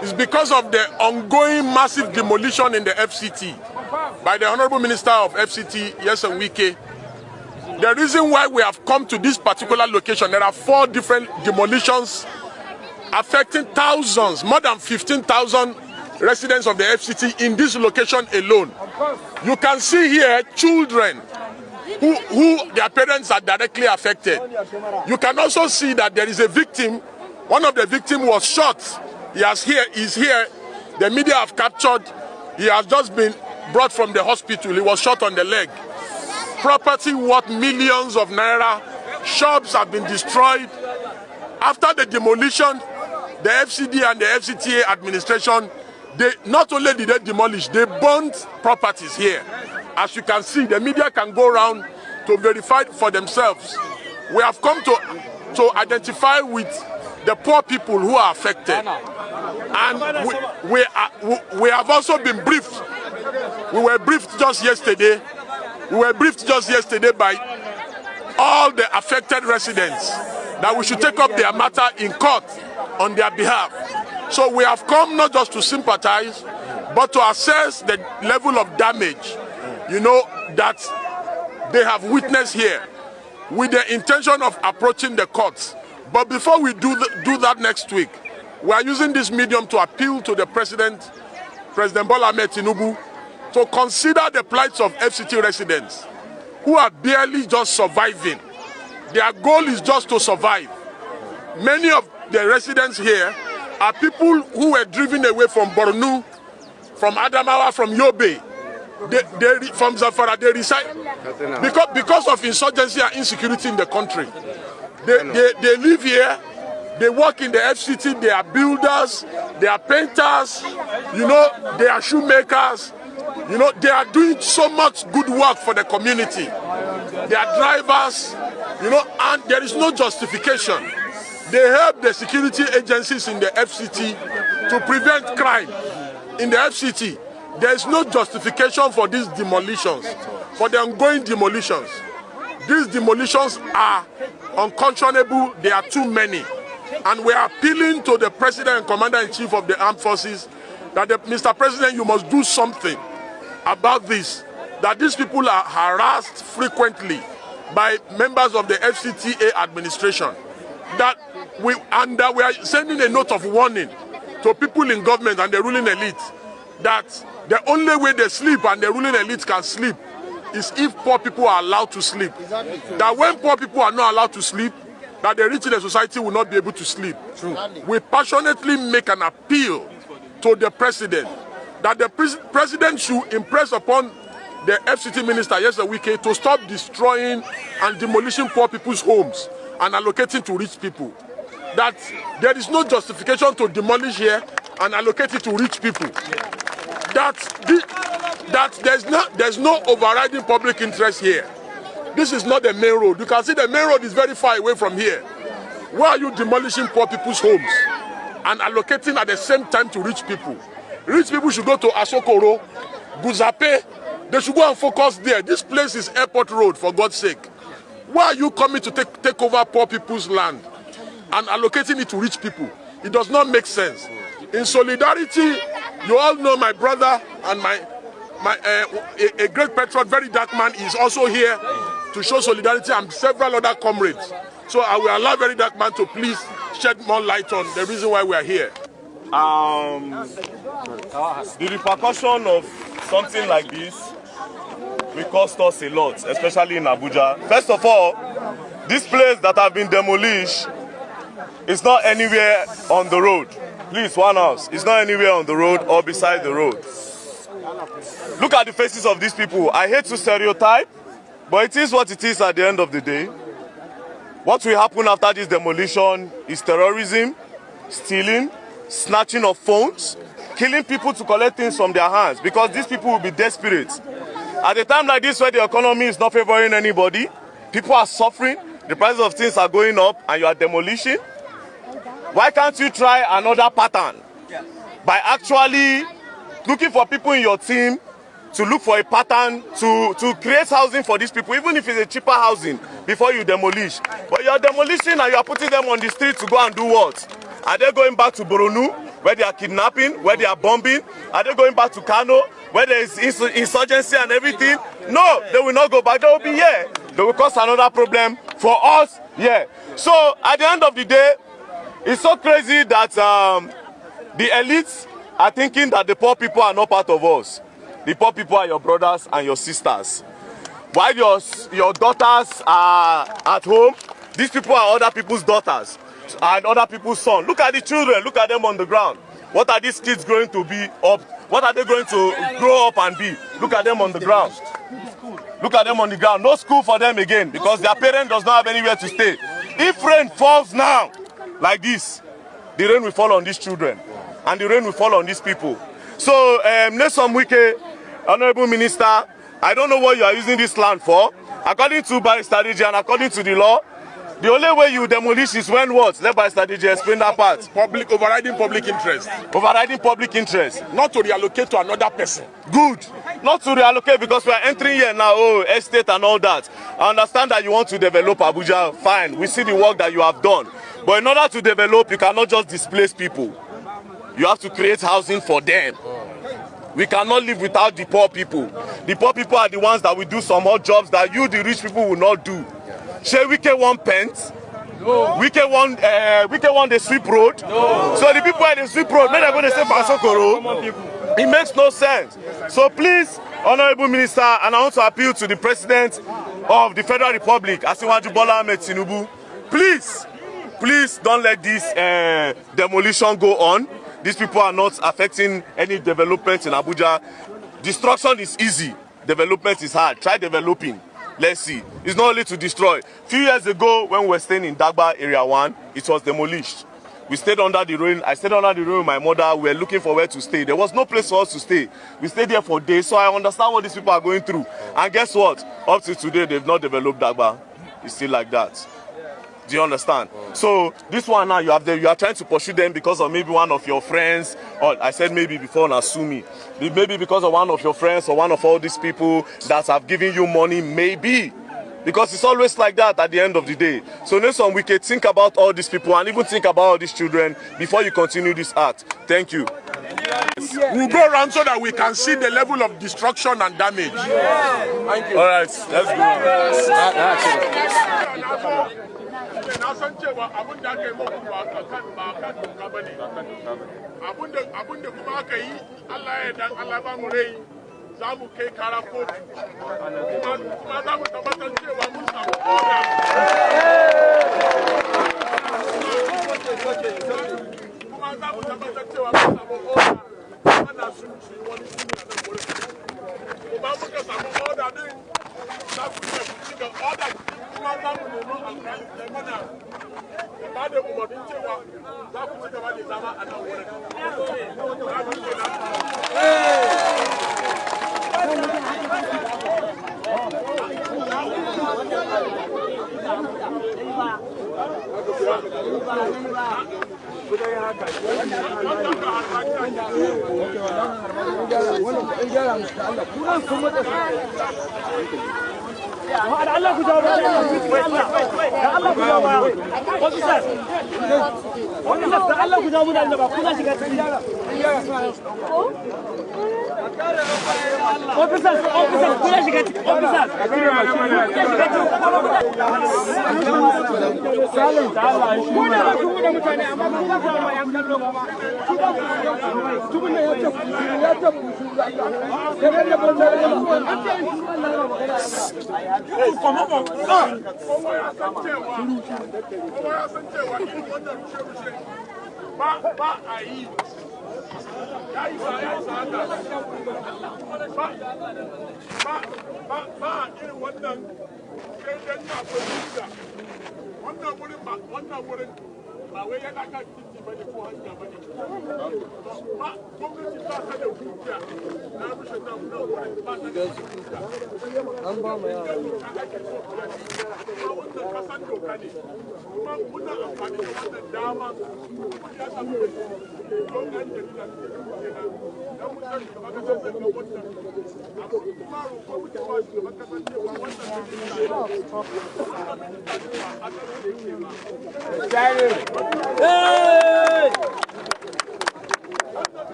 It's because of the ongoing massive demolition in the FCT by the Honorable Minister of FCT, Wike. The reason why we have come to this particular location, there are 4 different demolitions affecting thousands, more than 15,000 residents of the FCT in this location alone. You can see here children who their parents are directly affected. You can also see that there is a victim. One of the victims was shot. He's here. The media have captured. He has just been brought from the hospital. He was shot on the leg. Property worth millions of naira. Shops have been destroyed. After the demolition, the FCD and the FCTA administration, they not only did they demolish, they burned properties here. As you can see, the media can go around to verify for themselves. We have come to identify with the poor people who are affected. And we have also been briefed. We were briefed just yesterday. By all the affected residents that we should take up their matter in court on their behalf. So we have come not just to sympathize, but to assess the level of damage, that they have witnessed here, with the intention of approaching the courts. But before we do that next week, we are using this medium to appeal to the President Bola Ahmed Tinubu, to consider the plights of FCT residents who are barely just surviving. Their goal is just to survive. Many of the residents here are people who were driven away from Borno, from Adamawa, from Yobe, from Zamfara. They reside because of insurgency and insecurity in the country. They live here. They work in the FCT. They are builders. They are painters. They are shoemakers. They are doing so much good work for the community. They are drivers, and there is no justification. They help the security agencies in the FCT to prevent crime in the FCT. There is no justification for these demolitions, for the ongoing demolitions. These demolitions are unconscionable. They are too many. And we are appealing to the President and Commander-in-Chief of the Armed Forces that, Mr. President, you must do something about this, that these people are harassed frequently by members of the FCTA administration, that we are sending a note of warning to people in government and the ruling elite that the only way they sleep and the ruling elite can sleep is if poor people are allowed to sleep. That when poor people are not allowed to sleep, that the rich in the society will not be able to sleep. We passionately make an appeal to the President that the President should impress upon the FCT Minister, Wike, to stop destroying and demolishing poor people's homes and allocating to rich people. That there is no justification to demolish here and allocate it to rich people. That there's no overriding public interest here. This is not the main road. You can see the main road is very far away from here. Why are you demolishing poor people's homes and allocating at the same time to rich people? Rich people should go to Asokoro, Guzape. They should go and focus there. This place is Airport Road, for God's sake. Why are you coming to take over poor people's land and allocating it to rich people? It does not make sense. In solidarity, you all know my brother and a great patriot, very dark man, is also here to show solidarity, and several other comrades. So I will allow very dark man to please shed more light on the reason why we are here. The repercussion of something like this will cost us a lot, especially in Abuja. First of all, this place that have been demolished is not anywhere on the road. Please, one house. It's not anywhere on the road or beside the road. Look at the faces of these people. I hate to stereotype, but it is what it is at the end of the day. What will happen after this demolition is terrorism, stealing, snatching of phones, killing people to collect things from their hands, because these people will be desperate. At a time like this where the economy is not favoring anybody, people are suffering, the prices of things are going up, and you are demolishing. Why can't you try another pattern by actually looking for people in your team to look for a pattern to create housing for these people, even if it's a cheaper housing, before you demolish. But you're demolishing and you're putting them on the street to go and do what? Are they going back to Boronu, where they are kidnapping, where they are bombing? Are they going back to Kano, where there is insurgency and everything? No, they will not go back. They will be here. They will cause another problem for us here. So at the end of the day, it's so crazy that the elites are thinking that the poor people are not part of us. The poor people are your brothers and your sisters. While your daughters are at home, these people are other people's daughters and other people's sons. Look at the children, look at them on the ground. What are these kids going to be up? What are they going to grow up and be? Look at them on the ground. Look at them on the ground. No school for them again because their parent does not have anywhere to stay. If rain falls now like this, the rain will fall on these children and the rain will fall on these people. So, Nelson Wike, Honorable Minister, I don't know what you are using this land for. According to by strategy and according to the law, the only way you demolish is when what? Let by strategy explain that part. Overriding public interest. Overriding public interest. Not to reallocate to another person. Good. Not to reallocate because we are entering here now, estate and all that. I understand that you want to develop Abuja. Fine. We see the work that you have done. But in order to develop, you cannot just displace people. You have to create housing for them. We cannot live without the poor people. The poor people are the ones that will do some odd jobs that you, the rich people, will not do. Shey Wike want pens? No. Wike want the sweep road? No. So the people at the sweep road, when they're going to say Basokoro, it makes no sense. So please, Honorable Minister, and I want to appeal to the President of the Federal Republic, Adeyanju Bola Ahmed Tinubu, please don't let this demolition go on. These people are not affecting any development in Abuja. Destruction is easy. Development is hard. Try developing. Let's see. It's not only to destroy. A few years ago, when we were staying in Dagba Area 1, it was demolished. We stayed under the rain. I stayed under the rain with my mother. We were looking for where to stay. There was no place for us to stay. We stayed there for days, so I understand what these people are going through. And guess what? Up to today, they've not developed Dagba. It's still like that. Do you understand? So this one now, you are trying to pursue them because of maybe one of your friends, or I said maybe before Nasumi, maybe because of one of your friends or one of all these people that have given you money, maybe. Because it's always like that at the end of the day. So Nelson Wike, think about all these people and even think about all these children before you continue this act. Thank you. We'll go around so that we can see the level of destruction and damage. Thank you. All right, let's go. Na san cewa abin da aka yi muku ba kan doka ba ne. Abin da kuma aka yi, Allah ya dan Allah ba mu rai za mu kai kara kotu. Kuma za mu tabbatar cewa mun samu oda. Kuma za mu tabbatar cewa mun samu oda. Ana sun ci wani suna nan wurin. Kuma muka samu oda din za ku ci ga oda. Kuma za mu nemi alƙali da mana da ba da umarnin cewa za ku ci gaba da zama a nan wurin. Allah ku jawo ba Allah ku jawo ba wasu sai wannan da Allah ku jawo da ba ku za shiga cikin yara officer ku za shiga cikin officer salam ta Allah shi mu da mutane amma ku za ku zama yan kallo tubun ne ya tabu ba a yi ya yi sa haka ba a irin wannan kai dan ya akwai wannan wurin ba wai yana kan titi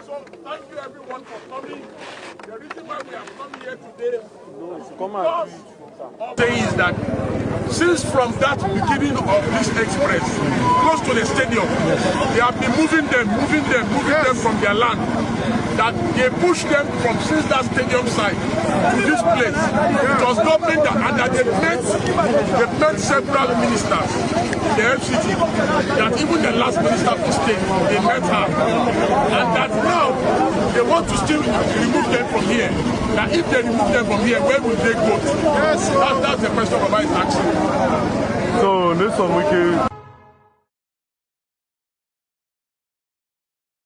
So thank you everyone for coming. The reason why we have come here today is that since from that beginning of this express, close to the stadium, they have been moving them from their land. That they pushed them from since that stadium side to this place. It was government that they met several ministers in the FCT. That even the last minister of the state, they met her, and that now they want to still remove them from here. Now, if they remove them from here, where will they go to? That's the question Baba is asking. So, this one we can.